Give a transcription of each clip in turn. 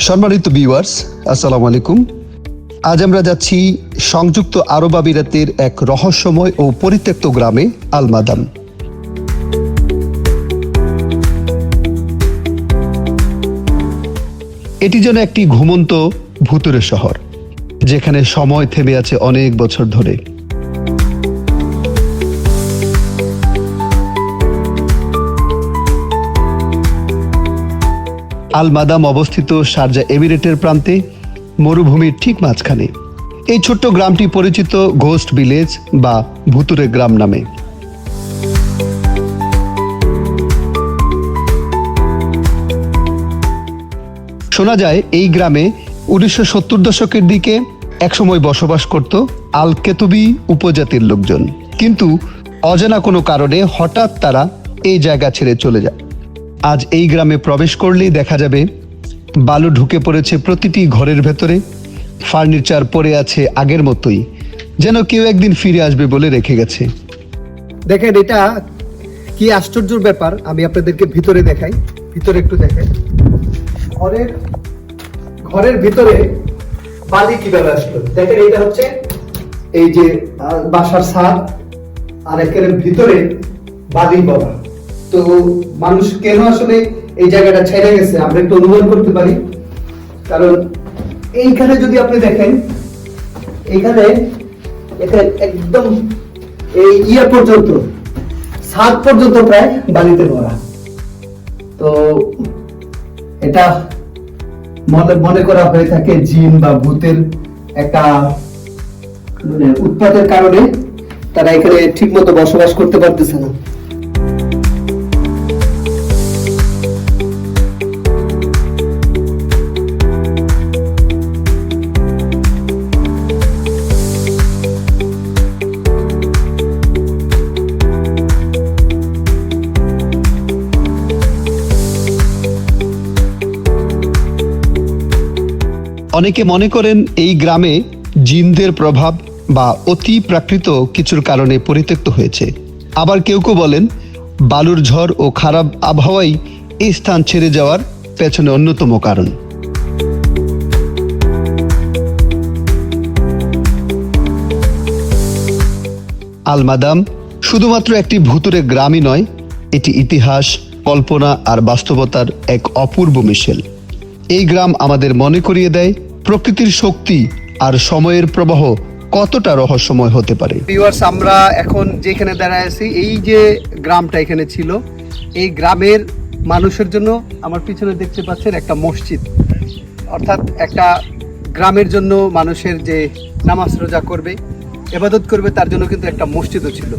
সম্মানিত ভিউয়ার্স, আসসালামু আলাইকুম। আজ আমরা যাচ্ছি সংযুক্ত আরব আমিরাতের এক রহস্যময় ও পরিত্যক্ত গ্রামে আল মাদাম। এটি যেন একটি ঘুমন্ত ভুতুড়ে শহর, যেখানে সময় থেমে আছে অনেক বছর ধরে। আল মাদাম অবস্থিত শারজা এমিরেটের প্রান্তে, মরুভূমির ঠিক মাঝখানে। এই ছোট্ট গ্রামটি পরিচিত ঘোস্ট ভিলেজ বা ভুতুরে গ্রাম নামে। শোনা যায় এই গ্রামে 1970 দশকের দিকে একসময় বসবাস করত আল কেতুবি উপজাতির লোকজন, কিন্তু অজানা কোনো কারণে হঠাৎ তারা এই জায়গা ছেড়ে চলে যায়। আজ এই গ্রামে প্রবেশ করলেই দেখা যাবে বালু ঢুকে পড়েছে প্রতিটি ঘরের ভেতরে, ফার্নিচার পড়ে আছে আগের মতোই, যেন কেউ একদিন ফিরে আসবে বলে রেখে গেছে। দেখেন এটা কি আশ্চর্যের ব্যাপার, আমি আপনাদেরকে ভিতরে দেখাই। ভিতরে একটু দেখেন, ঘরের ভিতরে বালি কিভাবে আসলো। দেখেন এটা হচ্ছে এই যে বাসার ছাদ, আর একের ভিতরে বালি ভরা। তো মানুষ কেন আসলে এই জায়গাটা ছেড়ে গেছে আমরা একটু অনুমান করতে পারি। কারণ এইখানে যদি আপনি দেখেন, এইখানে একদম এই পর্যন্ত, ছাদ পর্যন্ত প্রায় বালিতে ভরা। তো এটা মনে করা হয়ে থাকে জিন বা ভূতের একটা উৎপাতের কারণে তারা এখানে ঠিক মতো বসবাস করতে পারতেছে না। অনেকে মনে করেন এই গ্রামে জিনদের প্রভাব বা অতি প্রাকৃত কিছুর কারণে পরিত্যক্ত হয়েছে। আবার কেউ কেউ বলেন বালুর ঝড় ও খারাপ আবহাওয়াই এই স্থান ছেড়ে যাওয়ার পেছনে অন্যতম কারণ। আল মাদাম শুধুমাত্র একটি ভুতুরে গ্রামই নয়, এটি ইতিহাস, কল্পনা আর বাস্তবতার এক অপূর্ব মিশেল। এই গ্রাম আমাদের মনে করিয়ে দেয় প্রকৃতির শক্তি আর সময়ের প্রবাহ কতটা রহস্যময় হতে পারে। ভিউয়ার্স, আমরা এখন যেখানে দাঁড়ায় আছি, এই যে গ্রামটা এখানে ছিল, এই গ্রামের মানুষের জন্য আমার পিছনে দেখতে পাচ্ছেন একটা মসজিদ। অর্থাৎ একটা গ্রামের জন্য মানুষের যে নামাজ রোজা করবে, ইবাদত করবে, তার জন্য কিন্তু একটা মসজিদও ছিল।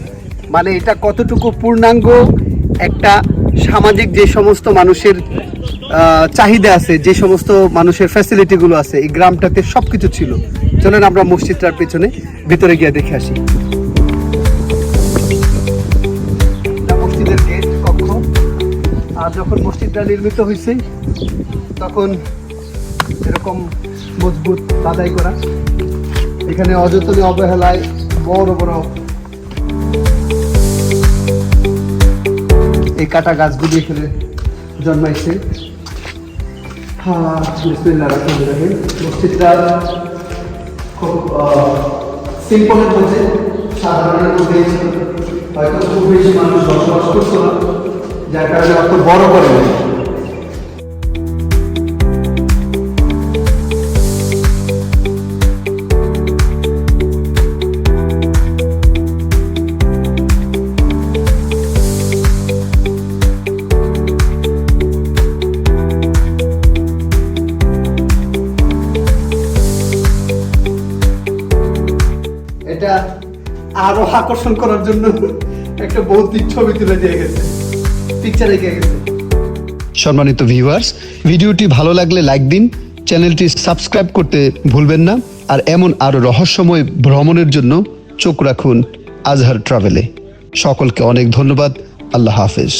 মানে এটা কতটুকু পূর্ণাঙ্গ একটা সামাজিক যে সমস্ত মানুষের চাহিদা আছে, যে সমস্ত মানুষের ফ্যাসিলিটিগুলো আছে, এই গ্রামটাতে সবকিছু ছিল। চলেন আমরা মসজিদটার পেছনে ভিতরে গিয়ে দেখে আসি। মসজিদের গেট, কক্ষ। আর যখন মসজিদটা নির্মিত হয়েছে তখন এরকম মজবুত বাধাই করা, এখানে অযত্নে অবহেলায় বড় বড় এই কাটা গাছগুলি এখানে জন্মাইছে। মসজিদটা খুব সিম্পলের মধ্যে, সাধারণের মধ্যে, হয়তো খুব বেশি মানুষ বসবাস করতো না, যার কারণে অত বড় করে নেই। এটা আরো আকর্ষণ করার জন্য একটা ভৌতিক ছবি তুলে দিয়ে গেছে, পিকচার রেখে গেছে। সম্মানিত ভিউয়ার্স, ভিডিওটি ভালো লাগলে লাইক দিন, চ্যানেলটি সাবস্ক্রাইব করতে ভুলবেন না। আর এমন আরো রহস্যময় ভ্রমণের জন্য চোখ রাখুন আজহার ট্রাভেলে। সকলকে অনেক ধন্যবাদ। আল্লাহ হাফেজ।